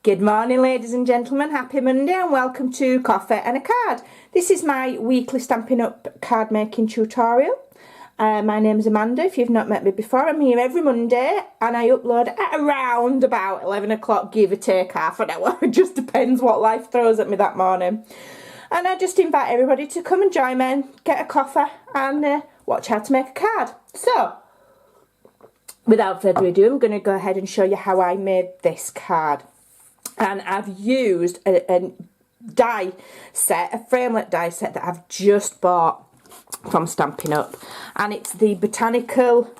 Good morning, ladies and gentlemen. Happy Monday and welcome to Coffee and a Card. This is my weekly Stampin' Up card making tutorial. My name is Amanda. If you've not met me before, I'm here every Monday and I upload at around about 11 o'clock, give or take half an hour. It just depends what life throws at me that morning. And I just invite everybody to come and join me, get a coffee and watch how to make a card. So, without further ado, I'm going to go ahead and show you how I made this card. And I've used a die set, a framelit die set that I've just bought from Stampin' Up. And it's the Botanical,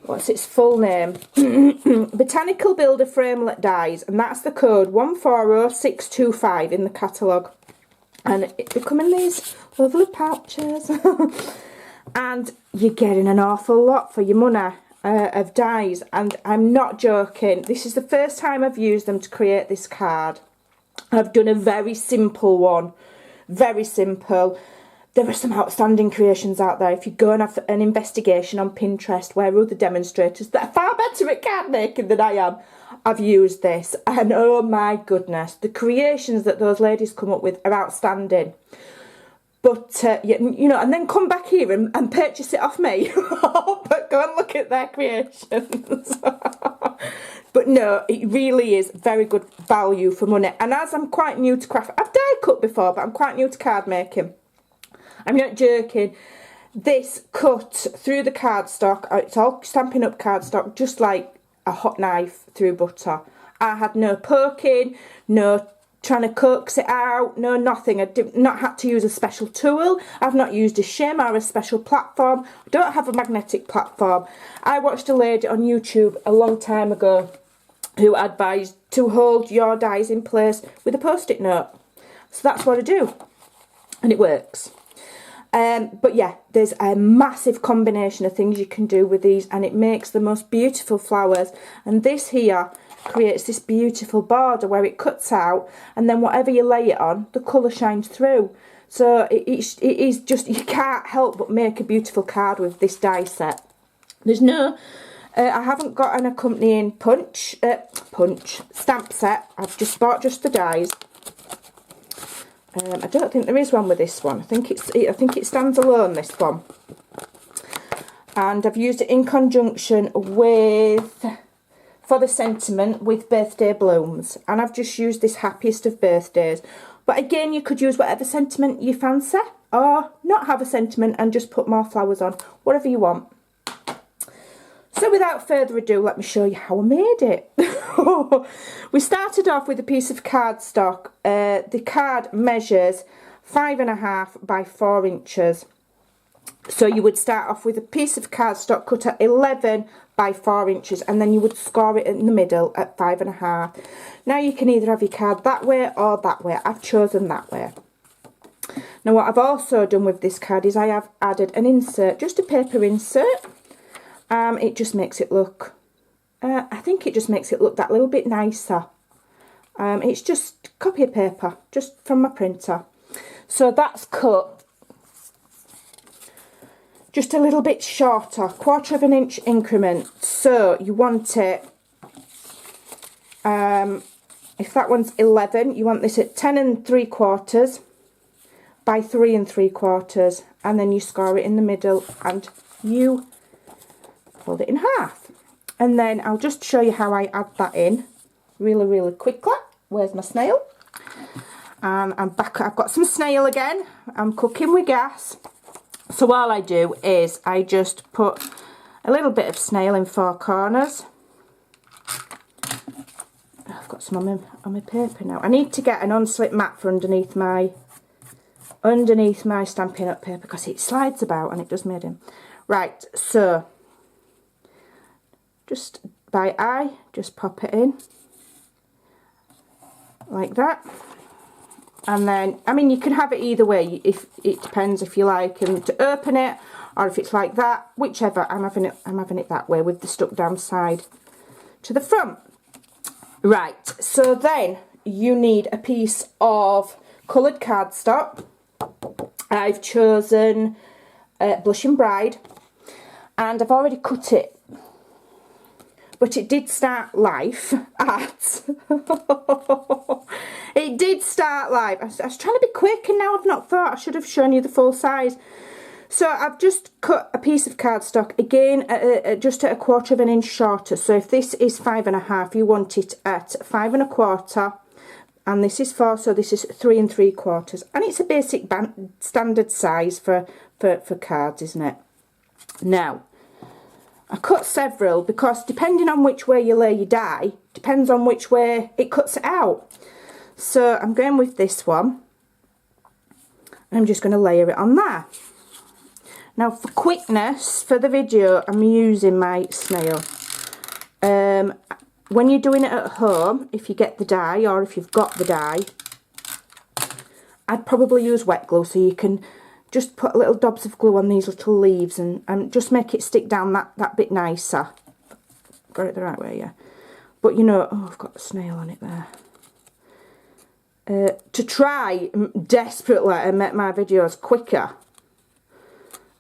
what's its full name? Botanical Builder framelit dies. And that's the code 140625 in the catalogue. And they come in these lovely pouches. And you're getting an awful lot for your money. Of dies, and I'm not joking, this is the first time I've used them to create this card. I've done a very simple one, very simple. There are some outstanding creations out there. If you go and have an investigation on Pinterest where other demonstrators that are far better at card making than I am, I've used this, and oh my goodness, the creations that those ladies come up with are outstanding. But, you know, and then come back here and purchase it off me. But go and look at their creations. But no, it really is very good value for money. And as I'm quite new to craft, I've die cut before, but I'm quite new to card making. I'm not joking. This cut through the cardstock, it's all Stampin' Up cardstock, just like a hot knife through butter. I had no poking, no trying to coax it out, no nothing. I did not had to use a special tool. I've not used a shim or a special platform. I don't have a magnetic platform. I watched a lady on YouTube a long time ago who advised to hold your dies in place with a post-it note. So that's what I do, and it works. But yeah, there's a massive combination of things you can do with these, and it makes the most beautiful flowers. And this here creates this beautiful border where it cuts out, and then whatever you lay it on, the colour shines through. So it is just, you can't help but make a beautiful card with this die set. There's no, I haven't got an accompanying stamp set. I've just bought just the dies. I don't think there is one with this one. I think it stands alone, this one. And I've used it in conjunction with, for the sentiment, with birthday blooms. And I've just used this happiest of birthdays. But again, you could use whatever sentiment you fancy, or not have a sentiment and just put more flowers on, whatever you want. So without further ado, let me show you how I made it. We started off with a piece of cardstock. The card measures 5.5 by 4 inches. So you would start off with a piece of cardstock cut at 11 by 4 inches, and then you would score it in the middle at 5.5. Now you can either have your card that way or that way. I've chosen that way. Now what I've also done with this card is I have added an insert, just a paper insert. It just makes it look, I think it just makes it look that little bit nicer. It's just copy of paper, just from my printer. So that's cut just a little bit shorter, 1/4 of an inch increment. So you want it, if that one's 11, you want this at 10 3/4 by 3 3/4, and then you score it in the middle and you fold it in half. And then I'll just show you how I add that in really quickly. Where's my snail? I'm back. I've got some snail again. I'm cooking with gas. So all I do is I just put a little bit of snail in 4 corners. I've got some on my paper now. I need to get an unslip mat for underneath my Stampin' Up paper because it slides about and it does made him. Right, so just by eye, just pop it in like that. And then, I mean, you can have it either way. If it depends if you like him to open it or if it's like that, whichever. I'm having it that way with the stuck down side to the front. Right, so then you need a piece of coloured cardstock. I've chosen Blushing Bride, and I've already cut it but it did start life at it did start life. I was trying to be quick, and now I've not thought. I should have shown you the full size. So I've just cut a piece of cardstock again just at 1/4 of an inch shorter. So if this is 5 1/2, you want it at 5 1/4, and this is 4, so this is 3 3/4, and it's a basic standard size for cards, isn't it? Now I cut several because depending on which way you lay your die depends on which way it cuts it out. So I'm going with this one. I'm just going to layer it on there. Now for quickness for the video, I'm using my snail. When you're doing it at home, if you get the die or if you've got the die, I'd probably use wet glue, so you can just put little dobs of glue on these little leaves and just make it stick down that bit nicer. Got it the right way, yeah. But you know, oh, I've got the snail on it there. To try desperately and make my videos quicker,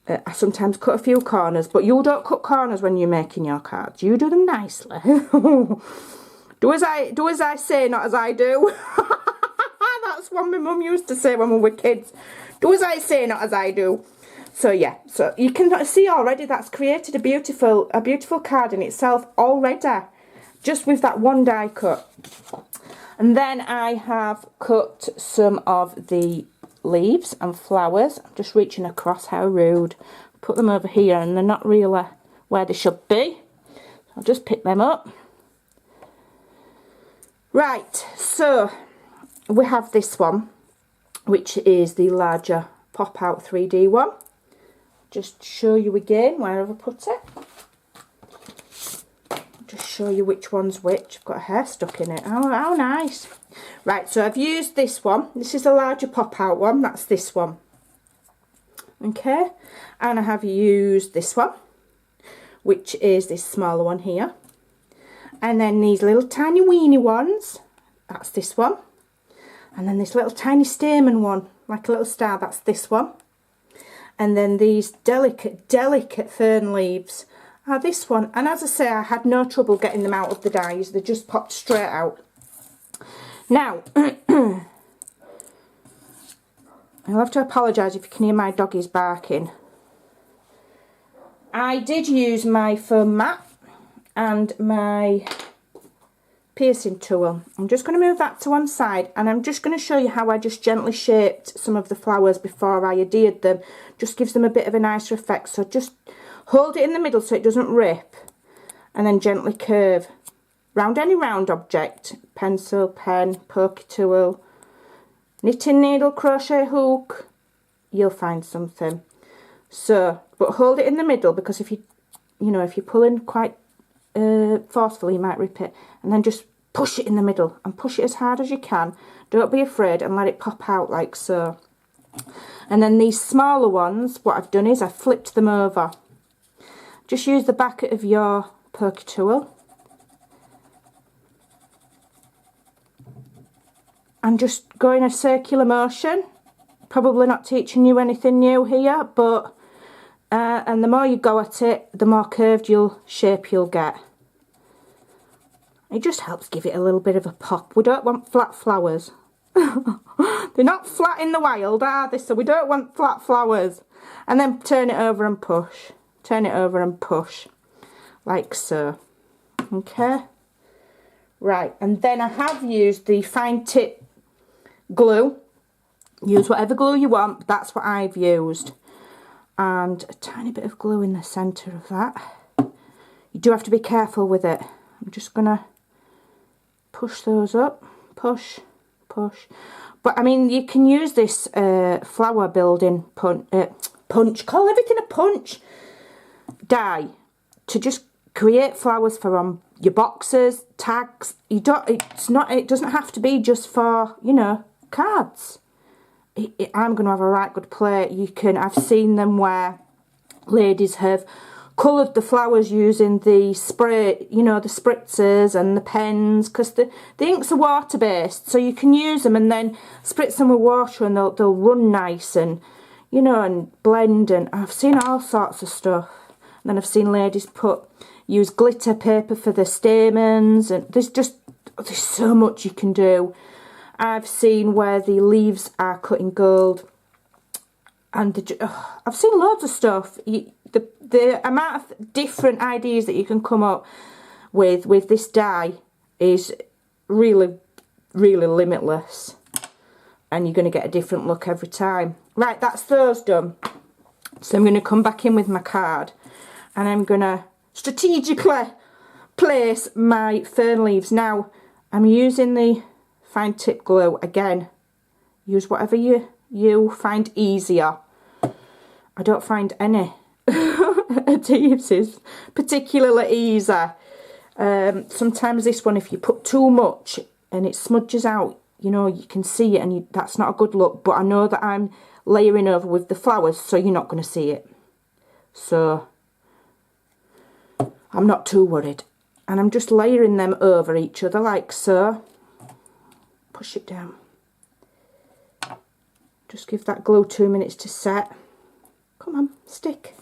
I sometimes cut a few corners, but you don't cut corners when you're making your cards. You do them nicely. Do as I say, not as I do. That's what my mum used to say when we were kids. Do as I say, not as I do. So yeah, so you can see already that's created a beautiful card in itself already, just with that one die cut. And then I have cut some of the leaves and flowers. I'm just reaching across, how rude. Put them over here and they're not really where they should be. I'll just pick them up. Right, so we have this one, which is the larger pop out 3D one. Just show you again where I've put it. Just show you which one's which. I've got a hair stuck in it. Oh, how nice. Right, so I've used this one. This is the larger pop out one. That's this one. Okay, and I have used this one, which is this smaller one here. And then these little tiny weeny ones. That's this one. And then this little tiny stamen one, like a little star, that's this one. And then these delicate fern leaves are this one. And as I say, I had no trouble getting them out of the dies. They just popped straight out. Now, I'll have to apologise if you can hear my doggies barking. I did use my foam mat and my piercing tool. I'm just going to move that to one side, and I'm just going to show you how I just gently shaped some of the flowers before I adhered them. Just gives them a bit of a nicer effect. So just hold it in the middle so it doesn't rip, and then gently curve round any round object. Pencil, pen, pokey tool, knitting needle, crochet hook, you'll find something. So, but hold it in the middle, because if you pull in quite forcefully, you might rip it. And then just push it in the middle and push it as hard as you can. Don't be afraid, and let it pop out like so. And then these smaller ones, what I've done is I've flipped them over. Just use the back of your pokey tool and just go in a circular motion. Probably not teaching you anything new here, but and the more you go at it, the more curved shape you'll get. It just helps give it a little bit of a pop. We don't want flat flowers. They're not flat in the wild, are they? So we don't want flat flowers. And then turn it over and push. Turn it over and push. Like so. Okay. Right, and then I have used the fine tip glue. Use whatever glue you want, but that's what I've used. And a tiny bit of glue in the centre of that. You do have to be careful with it. I'm just going to push those up. Push, push. But I mean, you can use this flower building punch. Call everything a punch. Die to just create flowers for your boxes, tags. It doesn't have to be just for, you know, cards. I'm going to have a right good play. I've seen them where ladies have coloured the flowers using the spray, you know, the spritzers and the pens, because the inks are water based, so you can use them and then spritz them with water and they'll run nice and, you know, and blend. And I've seen all sorts of stuff. And then I've seen ladies put use glitter paper for the stamens, and there's so much you can do. I've seen where the leaves are cut in gold, and I've seen loads of stuff. The amount of different ideas that you can come up with this die is really, really limitless, and you're going to get a different look every time. Right, that's those done. So I'm going to come back in with my card, and I'm going to strategically place my fern leaves. Now, I'm using the fine tip glue again. Use whatever you find easier. I don't find any adhesives particularly easy. Sometimes this one, if you put too much and it smudges out, you know, you can see it, and that's not a good look. But I know that I'm layering over with the flowers, so you're not going to see it. So I'm not too worried. And I'm just layering them over each other like so. Push it down. Just give that glue 2 minutes to set. Come on, stick.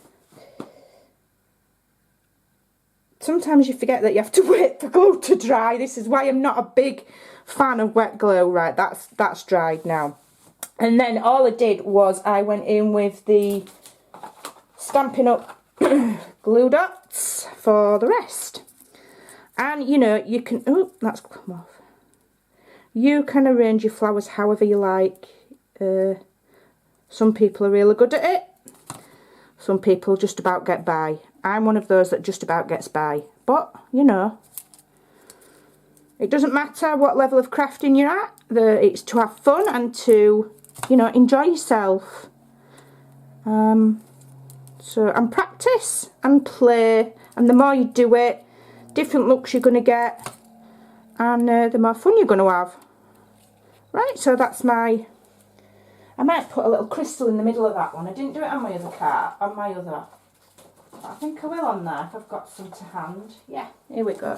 Sometimes you forget that you have to wait for glue to dry. This is why I'm not a big fan of wet glue. Right, that's dried now. And then all I did was I went in with the Stampin' Up glue dots for the rest. And, you know, you can... Oh, that's come off. You can arrange your flowers however you like. Some people are really good at it. Some people just about get by. I'm one of those that just about gets by. But, you know, it doesn't matter what level of crafting you're at. It's to have fun and to, you know, enjoy yourself. So, and practice and play. And the more you do it, different looks you're going to get. And the more fun you're going to have. Right, so that's my... I might put a little crystal in the middle of that one. I didn't do it on my other card, on my other... I think I will on there if I've got some to hand. Yeah, here we go.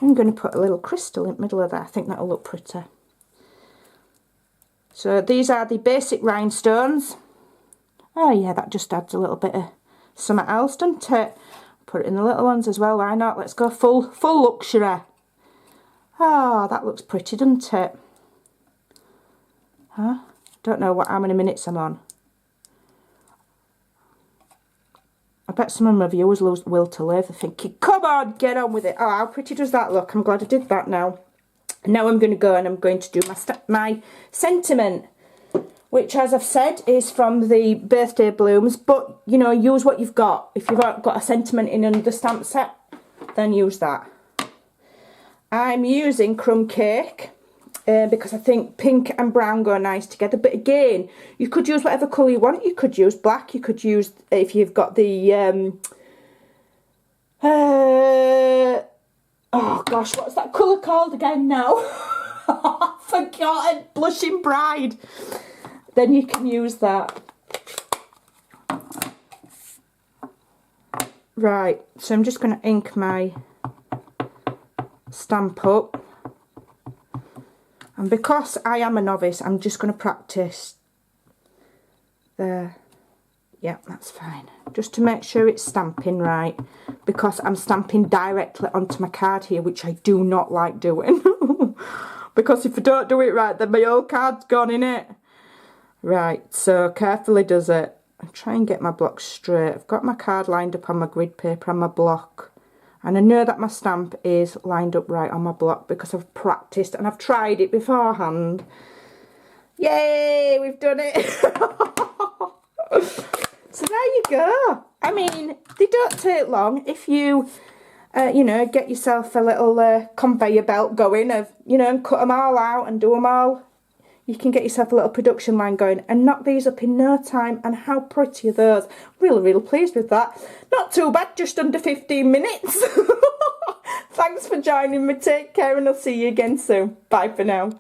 I'm going to put a little crystal in the middle of that. I think that'll look pretty. So these are the basic rhinestones. Oh yeah, that just adds a little bit of something else, doesn't it? Put it in the little ones as well, why not? Let's go full luxury. Oh, that looks pretty, doesn't it? Huh? Don't know how many minutes I'm on. I bet some of my viewers lose the will to live. They're thinking, come on, get on with it. Oh, how pretty does that look? I'm glad I did that now. And now I'm going to go and I'm going to do my sentiment, which, as I've said, is from the birthday blooms. But, you know, use what you've got. If you've got a sentiment in another stamp set, then use that. I'm using crumb cake. Because I think pink and brown go nice together. But again, you could use whatever colour you want. You could use black. You could use, if you've got the... oh gosh, what's that colour called again now? Forgotten. Blushing Bride. Then you can use that. Right, so I'm just going to ink my stamp up. And because I am a novice, I'm just going to practice there. Yeah, that's fine. Just to make sure it's stamping right. Because I'm stamping directly onto my card here, which I do not like doing. Because if I don't do it right, then my whole card's gone in it. Right, so carefully does it. I'll try and get my block straight. I've got my card lined up on my grid paper and my block. And I know that my stamp is lined up right on my block because I've practiced and I've tried it beforehand. Yay, we've done it. So there you go. I mean, they don't take long if you, you know, get yourself a little conveyor belt going of, you know, and cut them all out and do them all. You can get yourself a little production line going and knock these up in no time. And how pretty are those? Really, really pleased with that. Not too bad, just under 15 minutes. Thanks for joining me. Take care and I'll see you again soon. Bye for now.